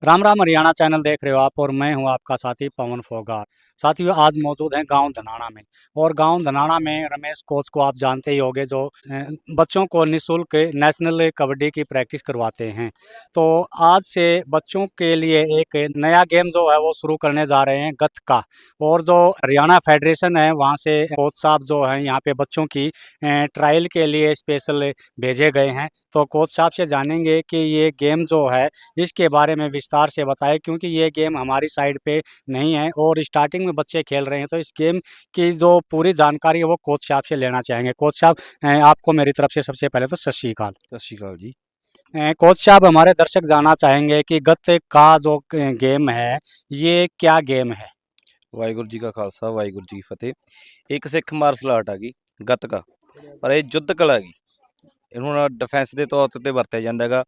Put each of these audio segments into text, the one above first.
Ram Ram Haryana channel देख रहे हो आप और मैं हूं आपका साथी पवन फोगाट। साथियों आज मौजूद हैं गांव धनाना में। और गांव धनाना में रमेश कोच को आप जानते ही होंगे जो बच्चों को निःशुल्क नेशनल कबड्डी की प्रैक्टिस करवाते हैं। तो आज से बच्चों के लिए एक नया गेम जो है वो शुरू करने जा रहे हैं गतका। और जो हरियाणा फेडरेशन है वहाँ से कोच साहब जो हैं यहाँ पे बच्चों की ट्रायल के लिए स्पेशल भेजे गए हैं। तो कोच साहब से जानेंगे कि ये गेम जो है इसके बारे में विस्तार से बताएं, क्योंकि ये गेम हमारी साइड पे नहीं है और स्टार्टिंग में बच्चे खेल रहे हैं। तो इस गेम की जो पूरी जानकारी है वो कोच साहब से लेना चाहेंगे। कोच साहब आपको मेरी तरफ से सबसे पहले तो सत श्री अकाल। सत श्री अकाल जी। कोच साहब हमारे दर्शक जानना चाहेंगे कि गत का जो गेम है ये क्या गेम है। वाहिगुरू जी का खालसा वाहिगुरू जी की फतेह। एक सिख मार्शल आर्ट हैगी गतका, पर ये युद्ध कला हैगी। इन्होंने डिफेंस के तौर पर वरत्या जाता हैगा।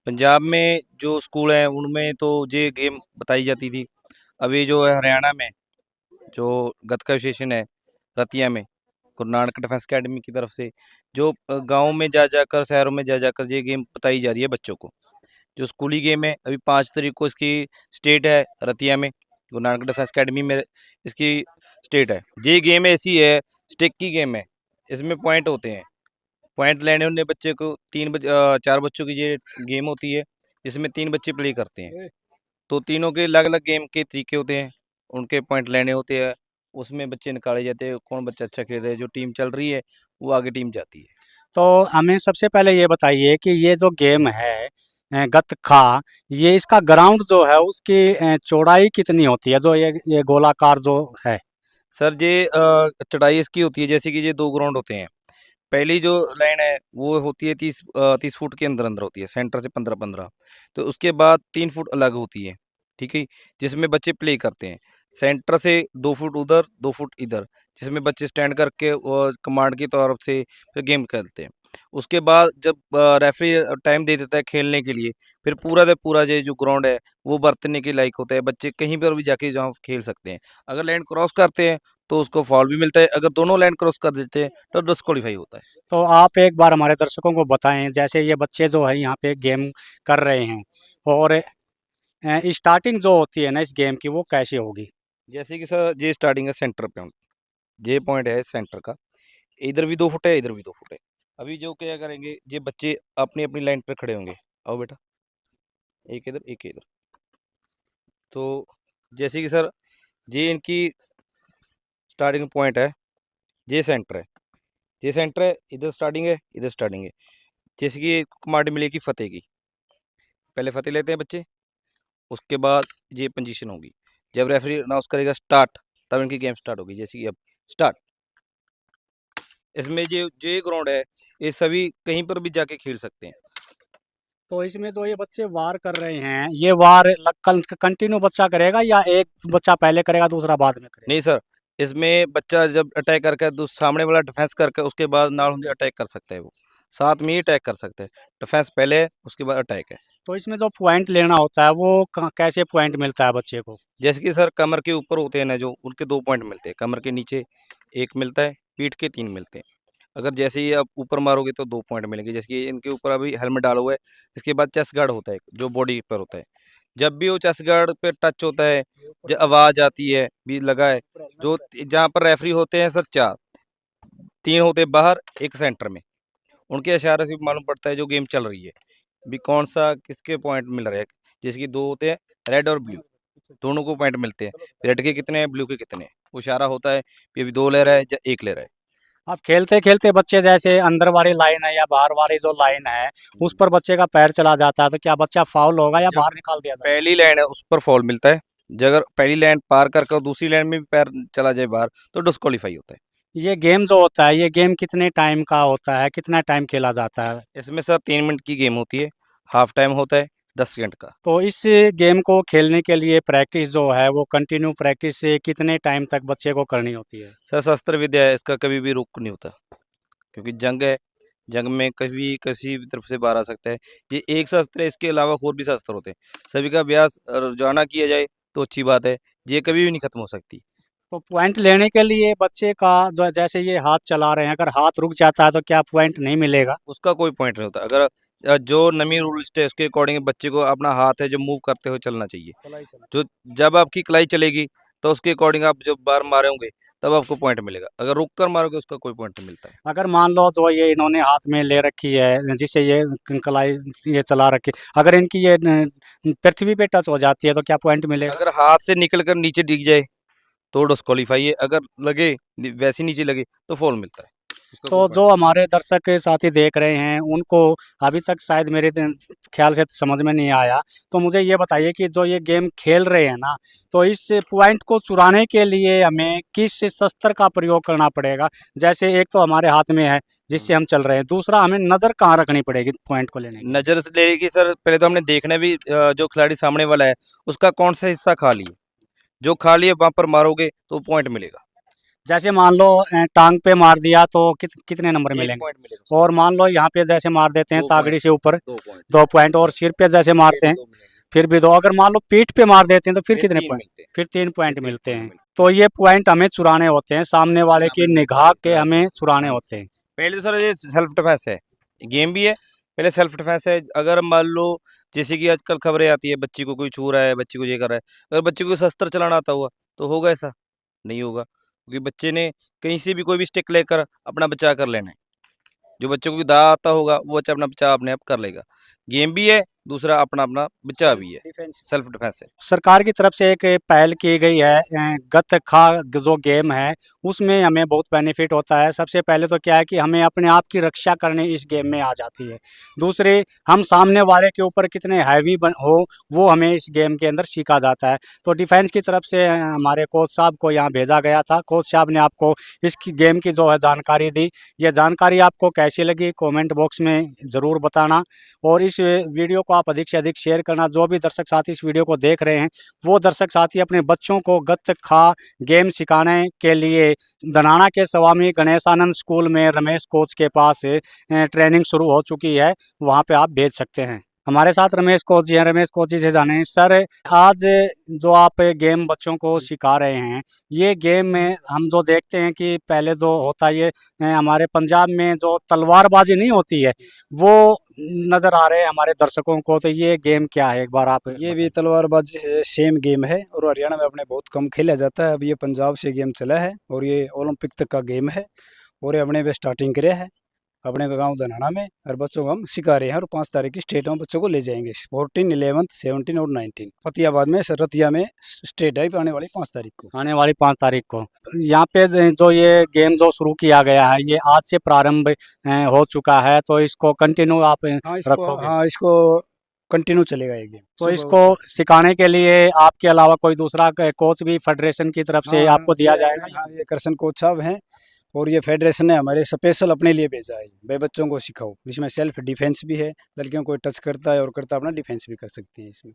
पंजाब में जो स्कूल हैं उनमें तो ये गेम बताई जाती थी। अभी जो है हरियाणा में जो गतका स्टेशन है रतिया में, गुरु नानक डिफेंस अकेडमी की तरफ से जो गाँव में जा जाकर शहरों में जा जाकर ये गेम बताई जा रही है बच्चों को। जो स्कूली गेम है अभी 5 तारीख को इसकी स्टेट है रतिया में, गुरु नानक डिफेंस अकेडमी में इसकी स्टेट है। ये गेम ऐसी है, स्टिक की गेम है। इसमें पॉइंट होते हैं, पॉइंट लेने होने बच्चे को 4 बच्चों की ये गेम होती है, जिसमें 3 बच्चे प्ले करते हैं। तो तीनों के अलग अलग गेम के तरीके होते हैं, उनके पॉइंट लेने होते हैं। उसमें बच्चे निकाले जाते हैं, कौन बच्चा अच्छा खेल रहा है, जो टीम चल रही है वो आगे टीम जाती है। तो हमें सबसे पहले ये बताइए कि ये जो गेम है गतखा, ये इसका ग्राउंड जो है उसकी चौड़ाई कितनी होती है, जो ये गोलाकार जो है। सर ये चढ़ाई इसकी होती है जैसे कि ये 2 ग्राउंड होते हैं। पहली जो लाइन है वो होती है 30 फुट के अंदर अंदर होती है, सेंटर से 15-15। तो उसके बाद 3 फुट अलग होती है, ठीक है, जिसमें बच्चे प्ले करते हैं। सेंटर से 2 फुट उधर 2 फुट इधर, जिसमें बच्चे स्टैंड करके कमांड की तरफ से फिर गेम खेलते हैं। उसके बाद जब रेफरी टाइम दे देता है खेलने के लिए, फिर पूरा का पूरा ये जो ग्राउंड है वो बरतने के लायक होता है, बच्चे कहीं पर भी जाके जहाँ खेल सकते हैं। अगर लाइन क्रॉस करते हैं तो उसको फॉल भी मिलता है, अगर दोनों लाइन क्रॉस कर देते हैं तो डिस्क्वालीफाई होता है। तो आप एक बार हमारे दर्शकों को बताएं, जैसे ये बच्चे जो है यहाँ पे गेम कर रहे हैं और स्टार्टिंग जो होती है ना इस गेम की वो कैसे होगी। जैसे कि सर ये स्टार्टिंग है सेंटर पॉइंट, ये पॉइंट है सेंटर का। इधर भी 2 फुट है, इधर भी 2 फुट है। अभी जो क्या करेंगे, ये बच्चे अपनी अपनी लाइन पर खड़े होंगे। आओ बेटा, एक इधर एक इधर। तो जैसे कि सर ये इनकी स्टार्टिंग पॉइंट है, ये सेंटर है, ये सेंटर है, इधर स्टार्टिंग है, इधर स्टार्टिंग है। जैसे कि कमांड मिलेगी फतेह की, पहले फतेह लेते हैं बच्चे, उसके बाद ये पोजीशन होगी। जब रेफरी अनाउंस करेगा स्टार्ट, तब इनकी गेम स्टार्ट होगी। जैसे कि अब स्टार्ट। इसमें ये ग्राउंड है, ये सभी कहीं पर भी जाके खेल सकते हैं। तो इसमें जो ये बच्चे वार कर रहे हैं, ये वार कंटिन्यू बच्चा करेगा या एक बच्चा पहले करेगा दूसरा बाद में करेगा। नहीं सर, इसमें बच्चा जब अटैक करके सामने वाला डिफेंस करके उसके बाद नाल होंगे अटैक कर सकता है, वो साथ में ही अटैक कर सकता है। डिफेंस पहले है, उसके बाद अटैक है। तो इसमें जो पॉइंट लेना होता है वो कैसे पॉइंट मिलता है बच्चे को। जैसे कि सर कमर के ऊपर होते हैं ना, जो उनके 2 पॉइंट मिलते हैं, कमर के नीचे 1 मिलता है, पीठ के 3 मिलते हैं। अगर जैसे ही आप ऊपर मारोगे तो 2 पॉइंट मिलेंगे। जैसे कि इनके ऊपर अभी हेलमेट डाला हुआ है, इसके बाद चेस्ट गार्ड होता है जो बॉडी पर होता है। जब भी वो चेस्ट गार्ड पे टच होता है, जो आवाज़ आती है भी लगा है, जो जहाँ पर रेफरी होते हैं सर 4, 3 होते हैं बाहर, 1 सेंटर में। उनके इशारे से भी मालूम पड़ता है जो गेम चल रही है, भी कौन सा किसके पॉइंट मिल रहे हैं। जैसे कि 2 होते हैं, रेड और ब्लू, दोनों को पॉइंट मिलते हैं। रेड के कितने हैं, ब्लू के कितने हैं, वो इशारा होता है कि अभी 2 ले रहा है या 1 ले रहा है। अब खेलते खेलते बच्चे जैसे अंदर वाली लाइन है या बाहर वाली जो लाइन है उस पर बच्चे का पैर चला जाता है, तो क्या बच्चा फाउल होगा या जब बाहर निकाल दिया जाएगा। पहली लाइन है उस पर फॉल मिलता है। जब अगर पहली लाइन पार कर कर दूसरी लाइन में भी पैर चला जाए बाहर, तो डिस्क्वालीफाई होता है। ये गेम जो होता है ये गेम कितने टाइम का होता है, कितना टाइम खेला जाता है। इसमें सर 3 मिनट की गेम होती है, हाफ टाइम होता है 10 सेकंड का। तो इस गेम को खेलने के लिए प्रैक्टिस जो है वो कंटिन्यू प्रैक्टिस से कितने टाइम तक बच्चे को करनी होती है। सर शस्त्र विद्या है, इसका कभी भी रुक नहीं होता, क्योंकि जंग है। जंग में कभी किसी भी तरफ से बाहर आ सकता है। ये एक शस्त्र है, इसके अलावा और भी शस्त्र होते हैं। सभी का अभ्यास रोजाना किया जाए तो अच्छी बात है, ये कभी भी नहीं खत्म हो सकती। तो पॉइंट लेने के लिए बच्चे का जो जैसे ये हाथ चला रहे हैं, अगर हाथ रुक जाता है तो क्या पॉइंट नहीं मिलेगा। उसका कोई पॉइंट नहीं होता। अगर जो नमी रूल्स है उसके अकॉर्डिंग बच्चे को अपना हाथ है जो मूव करते हुए चलना चाहिए। जो जब आपकी कलाई चलेगी तो उसके अकॉर्डिंग आप जब बार मारोगे तब आपको पॉइंट मिलेगा, अगर रुक कर मारोगे उसका कोई पॉइंट नहीं मिलता है। अगर मान लो जो ये इन्होंने हाथ में ले रखी है जिससे ये कलाई ये चला रखी, अगर इनकी ये पृथ्वी पे टच हो जाती है तो क्या पॉइंट मिलेगा? अगर हाथ से निकल कर नीचे डिग जाए तो डिस्क्वालीफाई है, अगर लगे वैसे नीचे लगे तो फॉल मिलता है, उसका कोई तो पॉइंट जो नहीं। हमारे दर्शक साथी देख रहे हैं उनको अभी तक शायद मेरे ख्याल से समझ में नहीं आया, तो मुझे ये बताइए कि जो ये गेम खेल रहे हैं ना, तो इस पॉइंट को चुराने के लिए हमें किस शस्त्र का प्रयोग करना पड़ेगा? जैसे एक तो हमारे हाथ में है जिससे हम चल रहे हैं, दूसरा हमें नज़र कहाँ रखनी पड़ेगी पॉइंट को लेने के लिए? नजर से लेगी सर, पहले तो हमने देखना भी जो खिलाड़ी सामने वाला है उसका कौन सा हिस्सा खा लिए, जो खा लिए वहां पर मारोगे तो पॉइंट मिलेगा। जैसे मान लो टांग पे मार दिया तो कितने नंबर एक मिलेंगे? पॉइंट मिलेगा उसको। और मान लो यहाँ पे जैसे मार देते हैं दो पॉइंट। तागड़ी से ऊपर, दो पॉइंट। 2 पॉइंट, और सिर पे जैसे मारते हैं दो मिलेंगे। फिर भी 2, अगर मान लो पीठ पे मार देते हैं तो फिर फिर कितने तीन पॉइंट? मिलते हैं। फिर 3 फिर पॉइंट तीन मिलते पॉइंट हैं। मिलते तो ये पॉइंट हमें चुराने होते हैं, सामने हैं। वाले की सामने निगाह के से हमें चुराने हाँ जी। होते हैं। पहले तो सर ये सेल्फ डिफेंस है, गेम भी है, पहले सेल्फ डिफेंस है। अगर मान लो जैसे कि आजकल खबरें आती है बच्ची को कोई छू रहा है, बच्ची को ये कर रहा है, अगर बच्चे को शस्त्र चलाना आता हुआ तो होगा ऐसा? नहीं होगा, क्योंकि बच्चे ने कहीं से भी कोई भी स्टिक लेकर अपना बचाव कर लेना है। जो बच्चे को दाव आता होगा वो बच्चा अपना बचाव अपने आप कर लेगा। गेम भी है, दूसरा अपना अपना बचाव भी है, डिफेंस सेल्फ डिफेंस है। सरकार की तरफ से एक पहल की गई है, गत खा जो गेम है उसमें हमें बहुत बेनिफिट होता है। सबसे पहले तो क्या है कि हमें अपने आप की रक्षा करने इस गेम में आ जाती है। दूसरे, हम सामने वाले के ऊपर कितने हैवी हो वो हमें इस गेम के अंदर सीखा जाता है। तो डिफेंस की तरफ से हमारे कोच साहब को यहाँ भेजा गया था, कोच साहब ने आपको इस गेम की जो है जानकारी दी। ये जानकारी आपको कैसी लगी कमेंट बॉक्स में ज़रूर बताना, और इस वीडियो को आप अधिक से अधिक शेयर करना। जो भी दर्शक साथी इस वीडियो को देख रहे हैं वो दर्शक साथी अपने बच्चों को गत खा गेम सिखाने के लिए धनाना के स्वामी गणेशानंद स्कूल में रमेश कोच के पास ट्रेनिंग शुरू हो चुकी है, वहाँ पे आप भेज सकते हैं। हमारे साथ रमेश कोच जी हैं, रमेश कोच जी से जाने सर, आज जो आप गेम बच्चों को सिखा रहे हैं, ये गेम में हम जो देखते हैं कि पहले जो होता है ये हमारे पंजाब में जो तलवारबाजी नहीं होती है वो नज़र आ रहे हैं हमारे दर्शकों को, तो ये गेम क्या है एक बार आप ये भी तलवारबाजी से सेम गेम है और हरियाणा में अपने बहुत कम खेला जाता है। अब ये पंजाब से गेम चला है और ये ओलंपिक तक का गेम है और ये अपने पे स्टार्टिंग करे है अपने गांव धनाना में, और बच्चों को हम सिखा रहे हैं और 5 तारीख की स्टेट में बच्चों को ले जाएंगे। 14, 11, 17 और 19 फतेहाबाद में रतिया में स्टेट है आने वाली 5 तारीख को। आने वाली 5 तारीख को। यहाँ पे जो ये गेम जो शुरू किया गया है ये आज से प्रारंभ हो चुका है, तो इसको कंटिन्यू आप रखोगे? हाँ इसको कंटिन्यू चलेगा ये गेम। तो इसको सिखाने के लिए आपके अलावा कोई दूसरा कोच भी फेडरेशन की तरफ से आपको दिया जाएगा? हाँ ये कृष्ण कोच साहब हैं और ये फेडरेशन ने हमारे स्पेशल अपने लिए भेजा है, भाई बच्चों को सिखाओ। इसमें सेल्फ डिफेंस भी है, लड़कियों को टच करता है और करता अपना डिफेंस भी कर सकती है। इसमें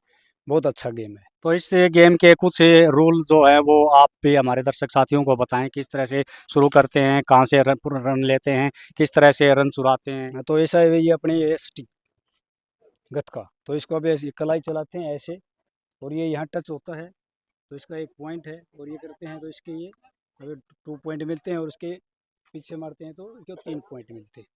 बहुत अच्छा गेम है। तो इस गेम के कुछ रूल जो है वो आप भी हमारे दर्शक साथियों को बताएं, किस तरह से शुरू करते हैं, कहाँ से रन लेते हैं, किस तरह से रन चुराते हैं? हाँ, तो ऐसा है, ये अपनी ये स्टिक गतका, तो इसको अब ऐसे कलाई चलाते हैं ऐसे और ये यहाँ टच होता है तो इसका एक पॉइंट है, और ये करते हैं तो इसके ये अगर 2 पॉइंट मिलते हैं और उसके पीछे मारते हैं तो इसको 3 पॉइंट मिलते हैं।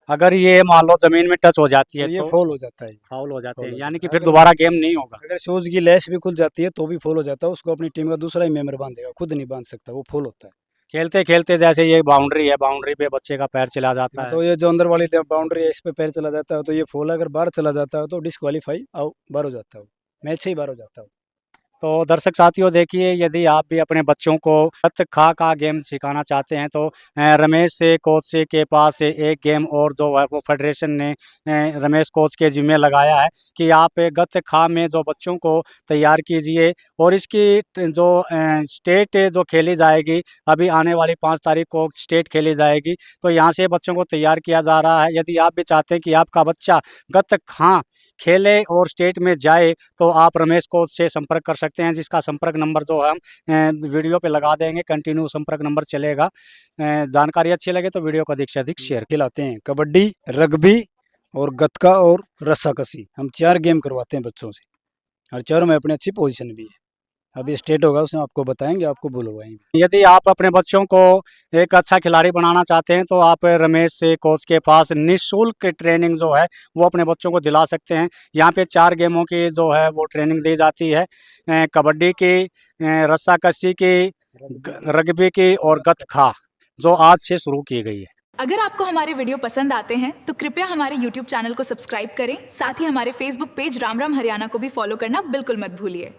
अगर ये मान लो जमीन में टच हो जाती है तो ये तो फॉल हो जाता है। फाउल हो जाते फाउल हैं, हो यानी जाता कि है। फिर अगर दोबारा गेम नहीं होगा। अगर शूज की लेस भी खुल जाती है तो भी फॉल हो जाता है, उसको अपनी टीम का दूसरा ही मेंबर बांधेगा, खुद नहीं बांध सकता, वो फॉल होता है। खेलते खेलते जैसे ये बाउंड्री है, बाउंड्री पे बच्चे का पैर चला जाता है, तो ये जो अंदर वाली बाउंड्री है इस पे पैर चला जाता है तो ये फॉल है। अगर बाहर चला जाता है तो डिस्क्वालीफाई बाहर हो जाता है, मैच से ही बाहर हो जाता है। तो दर्शक साथियों देखिए, यदि आप भी अपने बच्चों को गत खा का गेम सिखाना चाहते हैं तो रमेश से कोच से के पास एक गेम और जो है वो फेडरेशन ने रमेश कोच के जिम्मे लगाया है कि आप गत खा में जो बच्चों को तैयार कीजिए, और इसकी जो स्टेट जो खेली जाएगी अभी आने वाली 5 तारीख को स्टेट खेली जाएगी, तो यहाँ से बच्चों को तैयार किया जा रहा है। यदि आप भी चाहते हैं कि आपका बच्चा गत खा खेले और स्टेट में जाए तो आप रमेश कोच से संपर्क कर सकते हैं, जिसका संपर्क नंबर जो है हम वीडियो पे लगा देंगे, कंटिन्यू संपर्क नंबर चलेगा। जानकारी अच्छी लगे तो वीडियो को अधिक से अधिक शेयर। खिलाते हैं कबड्डी, रग्बी और गतका और रस्साकसी, हम 4 गेम करवाते हैं बच्चों से और चारों में अपनी अच्छी पोजीशन भी है। अभी स्टेट होगा उसमें आपको बताएंगे, आपको बुलवाएंगे। यदि आप अपने बच्चों को एक अच्छा खिलाड़ी बनाना चाहते हैं तो आप रमेश से कोच के पास निःशुल्क ट्रेनिंग जो है वो अपने बच्चों को दिला सकते हैं। यहाँ पे 4 गेमों की जो है वो ट्रेनिंग दी जाती है, कबड्डी की, रस्साकशी की, रग्बी की और गतखा, जो आज से शुरू की गई है। अगर आपको हमारे वीडियो पसंद आते हैं तो कृपया हमारे YouTube चैनल को सब्सक्राइब करें, साथ ही हमारे Facebook पेज राम राम हरियाणा को भी फॉलो करना बिल्कुल मत भूलिए।